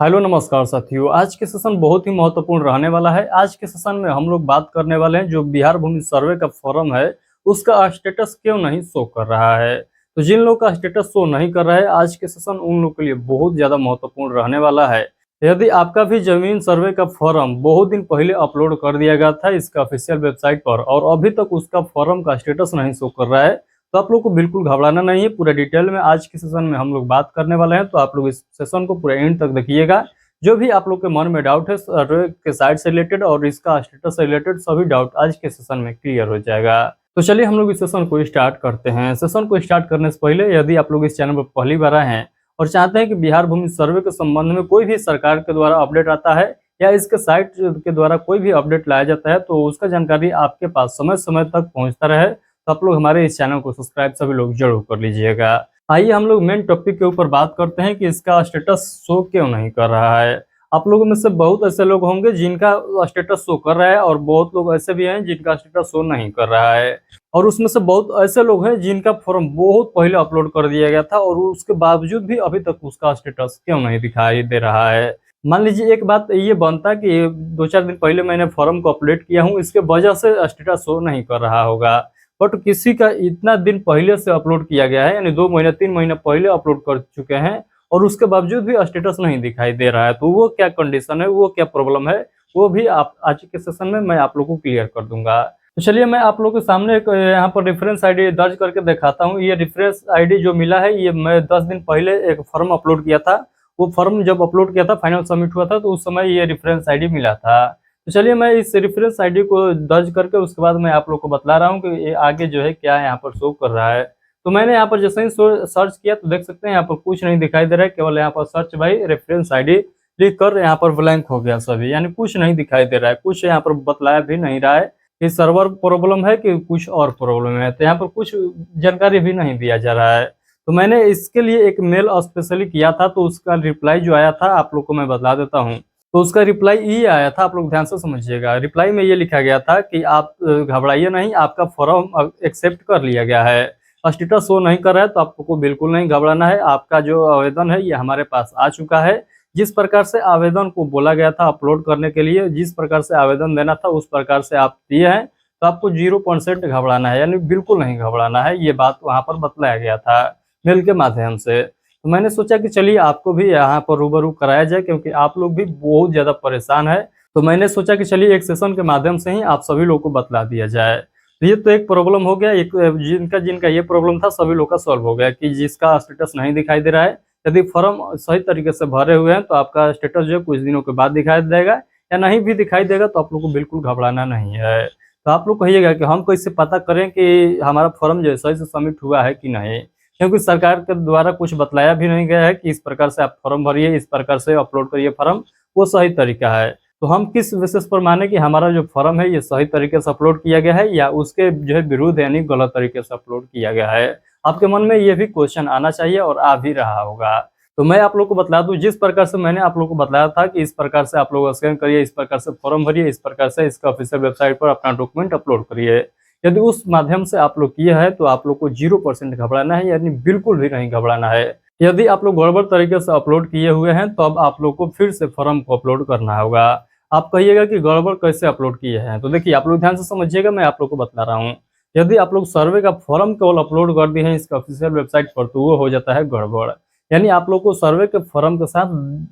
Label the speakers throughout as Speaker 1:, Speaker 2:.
Speaker 1: Hello नमस्कार साथियों। आज के सेशन बहुत ही महत्वपूर्ण रहने वाला है। आज के सेशन में हम लोग बात करने वाले हैं जो बिहार भूमि सर्वे का फॉर्म है उसका स्टेटस क्यों नहीं शो कर रहा है। तो जिन लोगों का स्टेटस शो नहीं कर रहा है आज के सेशन उन लोगों के लिए बहुत ज़्यादा महत्वपूर्ण रहने वाला है। यदि आपका भी जमीन सर्वे का फॉर्म बहुत दिन पहले अपलोड कर दिया गया था इसका ऑफिशियल वेबसाइट पर और अभी तक उसका फॉर्म का स्टेटस नहीं शो कर रहा है तो आप लोग को बिल्कुल घबराना नहीं है। पूरा डिटेल में आज के सेशन में हम लोग बात करने वाले हैं, तो आप लोग इस सेशन को पूरा एंड तक देखिएगा। जो भी आप लोग के मन में डाउट है सर्वे के साइट से रिलेटेड और इसका स्टेटस से रिलेटेड सभी डाउट आज के सेशन में क्लियर हो जाएगा। तो चलिए हम लोग इस सेशन को स्टार्ट करते हैं। सेशन को स्टार्ट करने से पहले यदि आप लोग इस चैनल पर पहली बार आए हैं और चाहते हैं कि बिहार भूमि सर्वे के संबंध में कोई भी सरकार के द्वारा अपडेट आता है या इसके साइट के द्वारा कोई भी अपडेट लाया जाता है तो उसका जानकारी आपके पास समय समय तक पहुंचता रहे, तो आप लोग हमारे इस चैनल को सब्सक्राइब सभी लोग जरूर कर लीजिएगा। आइए हम लोग मेन टॉपिक के ऊपर बात करते हैं कि इसका स्टेटस शो क्यों नहीं कर रहा है। आप लोगों में से बहुत ऐसे लोग होंगे जिनका स्टेटस शो कर रहा है और बहुत लोग ऐसे भी हैं जिनका स्टेटस शो नहीं कर रहा है, और उसमें से बहुत ऐसे लोग हैं जिनका फॉर्म बहुत पहले अपलोड कर दिया गया था और उसके बावजूद भी अभी तक उसका स्टेटस क्यों नहीं दिखाई दे रहा है। मान लीजिए एक बात ये बनता कि 2-4 दिन पहले मैंने फॉर्म को अपडेट किया हूँ, इसके वजह से स्टेटस शो नहीं कर रहा होगा, बट किसी का इतना दिन पहले से अपलोड किया गया है यानी 2 महीने 3 महीने पहले अपलोड कर चुके हैं और उसके बावजूद भी स्टेटस नहीं दिखाई दे रहा है, तो वो क्या कंडीशन है, वो क्या प्रॉब्लम है, वो भी आप आज के सेशन में मैं आप लोगों को क्लियर कर दूंगा। तो चलिए मैं आप लोगों के सामने एक यहाँ पर रेफरेंस आईडी दर्ज करके दिखाता हूँ। ये रेफरेंस आईडी जो मिला है ये मैं 10 दिन पहले एक फॉर्म अपलोड किया था। वो फॉर्म जब अपलोड किया था फाइनल सबमिट हुआ था तो उस समय ये रेफरेंस आईडी मिला था। तो चलिए मैं इस रेफरेंस आईडी को दर्ज करके उसके बाद मैं आप लोग को बतला रहा हूँ कि ये आगे जो है क्या यहाँ पर शो कर रहा है। तो मैंने यहाँ पर जैसे ही सर्च किया तो देख सकते हैं यहाँ पर कुछ नहीं दिखाई दे रहा है, केवल यहाँ पर सर्च बाई रेफरेंस आईडी लिख कर यहाँ पर ब्लैंक हो गया सभी, यानी कुछ नहीं दिखाई दे रहा है, कुछ यहाँ पर बतलाया भी नहीं रहा है कि सर्वर प्रॉब्लम है कि कुछ और प्रॉब्लम है, तो यहाँ पर कुछ जानकारी भी नहीं दिया जा रहा है। तो मैंने इसके लिए एक मेल स्पेशली किया था तो उसका रिप्लाई जो आया था आप लोग को मैं बता देता हूँ। तो उसका रिप्लाई ये आया था, आप लोग ध्यान से समझिएगा। रिप्लाई में ये लिखा गया था कि आप घबराइए नहीं, आपका फॉर्म एक्सेप्ट कर लिया गया है। स्टेटस शो नहीं कर रहा है तो आपको बिल्कुल नहीं घबराना है। आपका जो आवेदन है ये हमारे पास आ चुका है। जिस प्रकार से आवेदन को बोला गया था अपलोड करने के लिए, जिस प्रकार से आवेदन देना था उस प्रकार से आप दिए हैं, तो आपको 0% घबराना है, यानी बिल्कुल नहीं घबराना है। ये बात वहाँ पर बतलाया गया था मेल के माध्यम से। तो मैंने सोचा कि चलिए आपको भी यहाँ पर रूबरू कराया जाए क्योंकि आप लोग भी बहुत ज़्यादा परेशान है। तो मैंने सोचा कि चलिए एक सेशन के माध्यम से ही आप सभी लोग को बतला दिया जाए। तो ये तो एक प्रॉब्लम हो गया, एक जिनका जिनका ये प्रॉब्लम था सभी लोग का सॉल्व हो गया कि जिसका स्टेटस नहीं दिखाई दे रहा है। यदि फॉर्म सही तरीके से भरे हुए हैं तो आपका स्टेटस जो है कुछ दिनों के बाद दिखाई देगा, या नहीं भी दिखाई देगा तो आप लोग को बिल्कुल घबराना नहीं है। तो आप लोग कहिएगा कि हम कैसे पता करें कि हमारा फॉर्म जो है सही से सबमिट हुआ है कि नहीं, क्योंकि सरकार के द्वारा कुछ बतलाया भी नहीं गया है कि इस प्रकार से आप फॉर्म भरिए, इस प्रकार से अपलोड करिए फॉर्म, वो सही तरीका है। तो हम किस बेसिस पर माने कि हमारा जो फॉर्म है ये सही तरीके से अपलोड किया गया है या उसके जो है विरुद्ध यानी गलत तरीके से अपलोड किया गया है। आपके मन में ये भी क्वेश्चन आना चाहिए और आ भी रहा होगा। तो मैं आप लोग को बतला दूं, जिस प्रकार से मैंने आप लोग को बताया था कि इस प्रकार से आप लोग स्कैन करिए, इस प्रकार से फॉर्म भरिए, इस प्रकार से इसका ऑफिशियल वेबसाइट पर अपना डॉक्यूमेंट अपलोड करिए। यदि उस माध्यम से आप लोग किए हैं तो आप लोग को 0% घबराना है, यानी बिल्कुल भी नहीं घबराना है। यदि आप लोग गड़बड़ तरीके से अपलोड किए हुए हैं तो अब आप लोग को फिर से फॉर्म को अपलोड करना होगा। आप कहिएगा कि गड़बड़ कैसे अपलोड किए हैं, तो देखिए आप लोग ध्यान से समझिएगा, मैं आप लोग को बता रहा हूँ। यदि आप लोग सर्वे का फॉर्म केवल अपलोड कर दिए हैं इसका ऑफिशियल वेबसाइट पर तो वो हो जाता है गड़बड़, यानी आप लोग को सर्वे के फॉर्म के साथ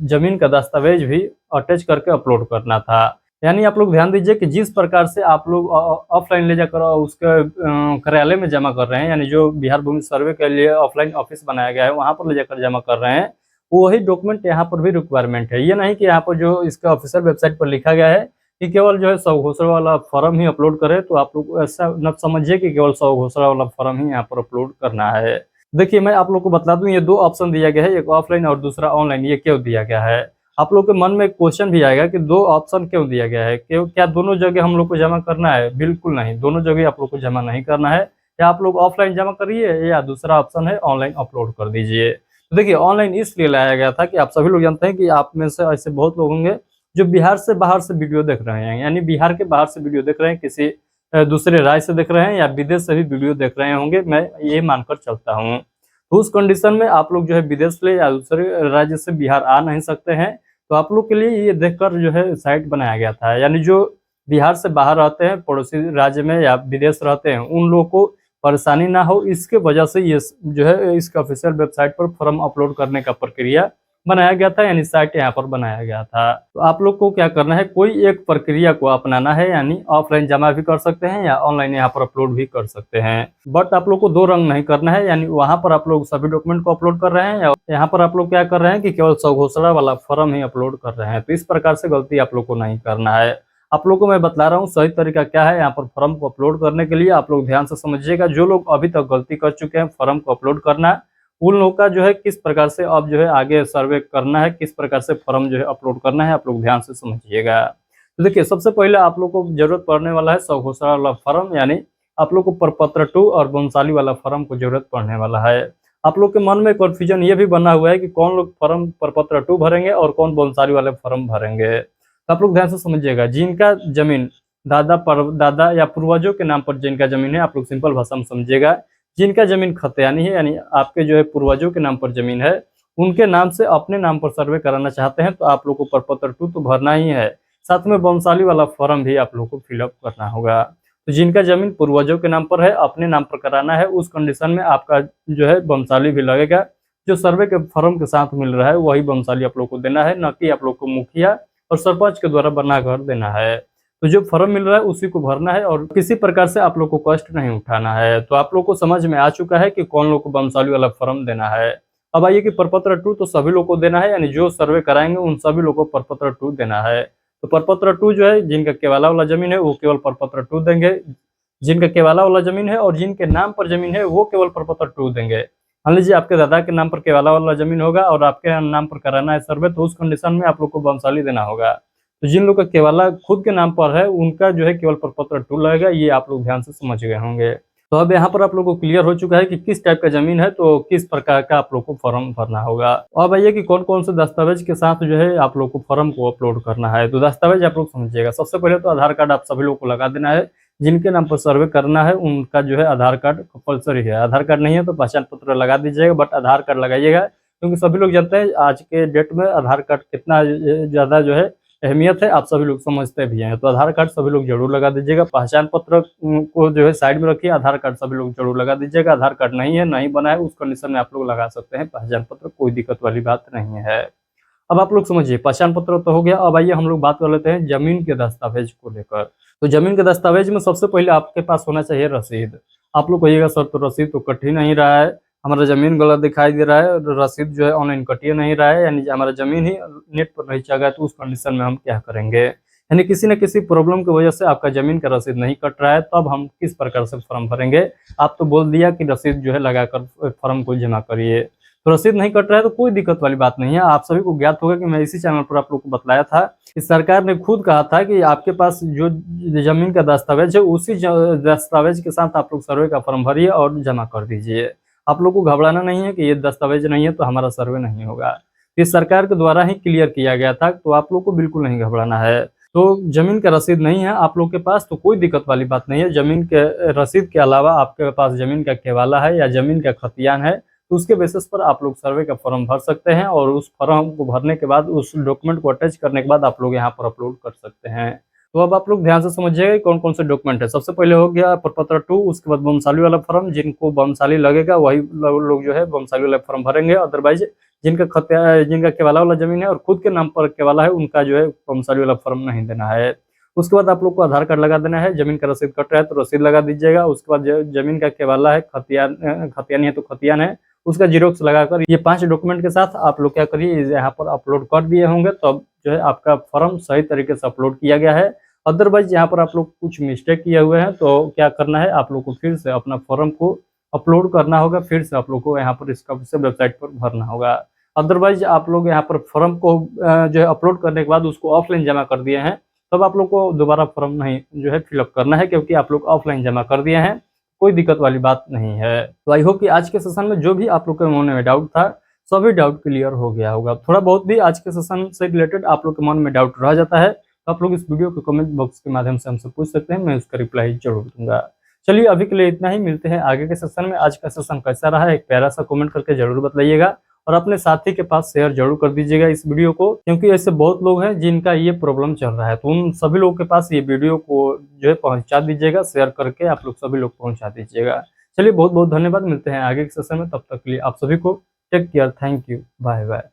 Speaker 1: जमीन का दस्तावेज भी अटैच करके अपलोड करना था। यानी आप लोग ध्यान दीजिए कि जिस प्रकार से आप लोग ऑफलाइन ले जाकर उसके कार्यालय में जमा कर रहे हैं, यानी जो बिहार भूमि सर्वे के लिए ऑफलाइन ऑफिस बनाया गया है वहां पर ले जाकर जमा कर रहे हैं, वही डॉक्यूमेंट यहाँ पर भी रिक्वायरमेंट है। ये नहीं कि यहाँ पर जो इसका ऑफिशियल वेबसाइट पर लिखा गया है कि केवल जो है 100 घोषणा वाला फॉर्म ही अपलोड करे, तो आप लोग ऐसा न समझिए कि केवल 100 घोषणा वाला फॉर्म ही यहाँ पर अपलोड करना है। देखिए मैं आप लोग को बता दूं, ये 2 ऑप्शन दिया गया है, एक ऑफलाइन और दूसरा ऑनलाइन। ये क्यों दिया गया है, आप लोग के मन में एक क्वेश्चन भी आएगा कि 2 ऑप्शन क्यों दिया गया है, क्यों क्या दोनों जगह हम लोग को जमा करना है? बिल्कुल नहीं, दोनों जगह आप लोग को जमा नहीं करना है। या आप लोग ऑफलाइन जमा करिए या दूसरा ऑप्शन है ऑनलाइन अपलोड कर दीजिए। तो देखिए ऑनलाइन इसलिए लाया गया था कि आप सभी लोग जानते हैं कि आप में से ऐसे बहुत लोग होंगे जो बिहार से बाहर से वीडियो देख रहे हैं, यानी बिहार के बाहर से वीडियो देख रहे हैं, किसी दूसरे राज्य से देख रहे हैं या विदेश से भी वीडियो देख रहे होंगे, मैं ये मानकर चलता हूँ। तो उस कंडीशन में आप लोग जो है विदेश से या दूसरे राज्य से बिहार आ नहीं सकते हैं। तो आप लोग के लिए ये देखकर जो है साइट बनाया गया था, यानी जो बिहार से बाहर रहते हैं, पड़ोसी राज्य में या विदेश रहते हैं, उन लोगों को परेशानी ना हो, इसके वजह से ये जो है इसका ऑफिशियल वेबसाइट पर फॉर्म अपलोड करने का प्रक्रिया बनाया गया था, यानी साइट यहाँ पर बनाया गया था। तो आप लोग को क्या करना है, कोई एक प्रक्रिया को अपनाना है, यानी ऑफलाइन जमा भी कर सकते हैं या ऑनलाइन यहाँ पर अपलोड भी कर सकते हैं। बट आप लोग को दो रंग नहीं करना है, यानी वहाँ पर आप लोग सभी डॉक्यूमेंट को अपलोड कर रहे हैं या यहाँ पर आप लोग क्या कर रहे हैं कि केवल स्वघोषणा वाला फॉर्म ही अपलोड कर रहे हैं। तो इस प्रकार से गलती आप लोग को नहीं करना है। आप लोग को मैं बतला रहा हूँ सही तरीका क्या है यहाँ पर फॉर्म को अपलोड करने के लिए। आप लोग ध्यान से समझिएगा। जो लोग अभी तक गलती कर चुके हैं फॉर्म को अपलोड करना, उन लोगों का जो है किस प्रकार से अब जो है आगे सर्वे करना है, किस प्रकार से फॉर्म जो है अपलोड करना है, आप लोग ध्यान से समझिएगा। तो देखिए, सबसे पहले आप लोग को जरूरत पड़ने वाला है स्वघोषणा वाला फॉर्म, यानी आप लोग को प्रपत्र 2 और वंशाली वाला फॉर्म को जरूरत पड़ने वाला है। आप लोग के मन में कन्फ्यूजन ये भी बना हुआ है कि कौन लोग फॉर्म प्रपत्र 2 भरेंगे और कौन वंशाली वाले फॉर्म भरेंगे। तो आप लोग ध्यान से समझिएगा। जिनका जमीन दादा या पूर्वजों के नाम पर जिनका जमीन है, आप लोग सिंपल भाषा में समझिएगा, जिनका जमीन खतियानी है, यानी आपके जो है पूर्वजों के नाम पर जमीन है, उनके नाम से अपने नाम पर सर्वे कराना चाहते हैं तो आप लोग को प्रपत्र 2 तो भरना ही है, साथ में वंशाली वाला फॉर्म भी आप लोग को फिलअप करना होगा। तो जिनका जमीन पूर्वजों के नाम पर है, अपने नाम पर कराना है, उस कंडीशन में आपका जो है वंशाली भी लगेगा। जो सर्वे के फॉर्म के साथ मिल रहा है वही वंशाली आप लोग को देना है, न कि आप लोग को मुखिया और सरपंच के द्वारा बना कर देना है। तो जो फॉर्म मिल रहा है उसी को भरना है और किसी प्रकार से आप लोग को कष्ट नहीं उठाना है। तो आप लोग को समझ में आ चुका है कि कौन लोग को वंशावली वाला फॉर्म देना है। अब आइए कि प्रपत्र 2 तो सभी लोग को देना है, यानी जो सर्वे कराएंगे उन सभी लोग को प्रपत्र 2 देना है। तो प्रपत्र 2 जो है, जिनका केवाला वाला जमीन है वो केवल प्रपत्र 2 देंगे, जिनका केवाला वाला जमीन है और जिनके नाम पर जमीन है वो केवल प्रपत्र 2 देंगे। मान लीजिए आपके दादा के नाम पर केवाला वाला जमीन होगा और आपके नाम पर कराना है सर्वे, तो उस कंडीशन में आप लोग को वंशावली देना होगा। तो जिन लोग का केवाला खुद के नाम पर है उनका जो है केवल प्रपत्र 2 लगेगा, ये आप लोग ध्यान से समझ गए होंगे। तो अब यहाँ पर आप लोगों को क्लियर हो चुका है कि किस टाइप का जमीन है तो किस प्रकार का आप लोग को फॉर्म भरना होगा। अब आइए कि कौन कौन से दस्तावेज के साथ जो है आप लोग को फॉर्म को अपलोड करना है। तो दस्तावेज आप लोग समझिएगा। सबसे पहले तो आधार कार्ड आप सभी लोग को लगा देना है। जिनके नाम पर सर्वे करना है उनका जो है आधार कार्ड कंपलसरी है। आधार कार्ड नहीं है तो पहचान पत्र लगा दीजिएगा, बट आधार कार्ड लगाइएगा, क्योंकि सभी लोग जानते हैं आज के डेट में आधार कार्ड कितना ज़्यादा जो है अहमियत है, आप सभी लोग समझते भी हैं। तो आधार कार्ड सभी लोग जरूर लगा दीजिएगा। पहचान पत्र को जो है साइड में रखिए, आधार कार्ड सभी लोग जरूर लगा दीजिएगा। आधार कार्ड नहीं है, नहीं बना है, उस कंडीशन में आप लोग लगा सकते हैं पहचान पत्र, कोई दिक्कत वाली बात नहीं है। अब आप लोग समझिए, पहचान पत्र तो हो गया। अब आइए हम लोग बात कर लेते हैं जमीन के दस्तावेज को लेकर। तो जमीन के दस्तावेज में सबसे पहले आपके पास होना चाहिए रसीद। आप लोग कहिएगा सर तो रसीद तो कट ही नहीं रहा है, हमारा जमीन गलत दिखाई दे रहा है, रसीद जो है ऑनलाइन कट ही नहीं रहा है, यानी हमारा जमीन ही नेट पर नहीं चल रहा है, तो उस कंडीशन में हम क्या करेंगे। यानी किसी न किसी प्रॉब्लम की वजह से आपका जमीन का रसीद नहीं कट रहा है, तब हम किस प्रकार से फॉर्म भरेंगे। आप तो बोल दिया कि रसीद जो है लगाकर फॉर्म को जमा करिए, तो रसीद नहीं कट रहा है तो कोई दिक्कत वाली बात नहीं है। आप सभी को ज्ञात होगा कि मैं इसी चैनल पर आप लोग को बतलाया था कि सरकार ने खुद कहा था कि आपके पास जो जमीन का दस्तावेज है उसी दस्तावेज के साथ आप लोग सर्वे का फॉर्म भरिए और जमा कर दीजिए। आप लोग को घबराना नहीं है कि ये दस्तावेज नहीं है तो हमारा सर्वे नहीं होगा। ये सरकार के द्वारा ही क्लियर किया गया था, तो आप लोग को बिल्कुल नहीं घबराना है। तो जमीन का रसीद नहीं है आप लोग के पास तो कोई दिक्कत वाली बात नहीं है। जमीन के रसीद के अलावा आपके पास जमीन का केवाला है या जमीन का खतियान है, तो उसके बेसिस पर आप लोग सर्वे का फॉर्म भर सकते हैं और उस फॉर्म को भरने के बाद उस डॉक्यूमेंट को अटैच करने के बाद आप लोग यहाँ पर अपलोड कर सकते हैं। तो अब आप लोग ध्यान से समझिएगा कौन कौन से डॉक्यूमेंट है। सबसे पहले हो गया प्रपत्र 2, उसके बाद वंशावली वाला फॉर्म, जिनको वंशावली लगेगा वही लोग जो है वंशावली वाला फॉर्म भरेंगे। अदरवाइज जिनका केवाला वाला जमीन है और खुद के नाम पर केवाला है उनका जो है वंशावली वाला फॉर्म नहीं देना है। उसके बाद आप लोग को आधार कार्ड लगा देना है। जमीन का रसीद कट रहा है तो रसीद लगा दीजिएगा। उसके बाद जमीन का केवाला है, खतियान है तो खतियान है, उसका जीरोक्स लगाकर ये 5 डॉक्यूमेंट के साथ आप लोग क्या करिए, यहाँ पर अपलोड कर दिए होंगे तो अब जो है आपका फॉर्म सही तरीके से अपलोड किया गया है। अदरवाइज यहाँ पर आप लोग कुछ मिस्टेक किए हुए हैं तो क्या करना है, आप लोग को फिर से अपना फॉर्म को अपलोड करना होगा, फिर से आप लोग को यहाँ पर इसका वेबसाइट पर भरना होगा। अदरवाइज आप लोग यहाँ पर फॉर्म को जो है अपलोड करने के बाद उसको ऑफलाइन जमा कर दिए हैं, तब आप लोग को दोबारा फॉर्म नहीं जो है फिलअप करना है, क्योंकि आप लोग ऑफलाइन जमा कर दिए हैं, कोई दिक्कत वाली बात नहीं है। तो आई होप कि आज के सेशन में जो भी आप लोग के मन में डाउट था सभी डाउट क्लियर हो गया होगा। थोड़ा बहुत भी आज के सेशन से रिलेटेड आप लोग के मन में डाउट रह जाता है तो आप लोग इस वीडियो के कमेंट बॉक्स के माध्यम से हमसे पूछ सकते हैं, मैं उसका रिप्लाई जरूर दूंगा। चलिए अभी के लिए इतना ही, मिलते हैं आगे के सेशन में। आज का सेशन कैसा रहा है एक प्यारा सा कमेंट करके जरूर बताइएगा। और अपने साथी के पास शेयर जरूर कर दीजिएगा इस वीडियो को, क्योंकि ऐसे बहुत लोग हैं जिनका ये प्रॉब्लम चल रहा है। तो उन सभी लोगों के पास ये वीडियो को जो है पहुंचा दीजिएगा, शेयर करके आप लोग सभी लोग पहुंचा दीजिएगा। चलिए बहुत बहुत धन्यवाद, मिलते हैं आगे के सेशन में, तब तक के लिए आप सभी को take care, thank you, bye bye.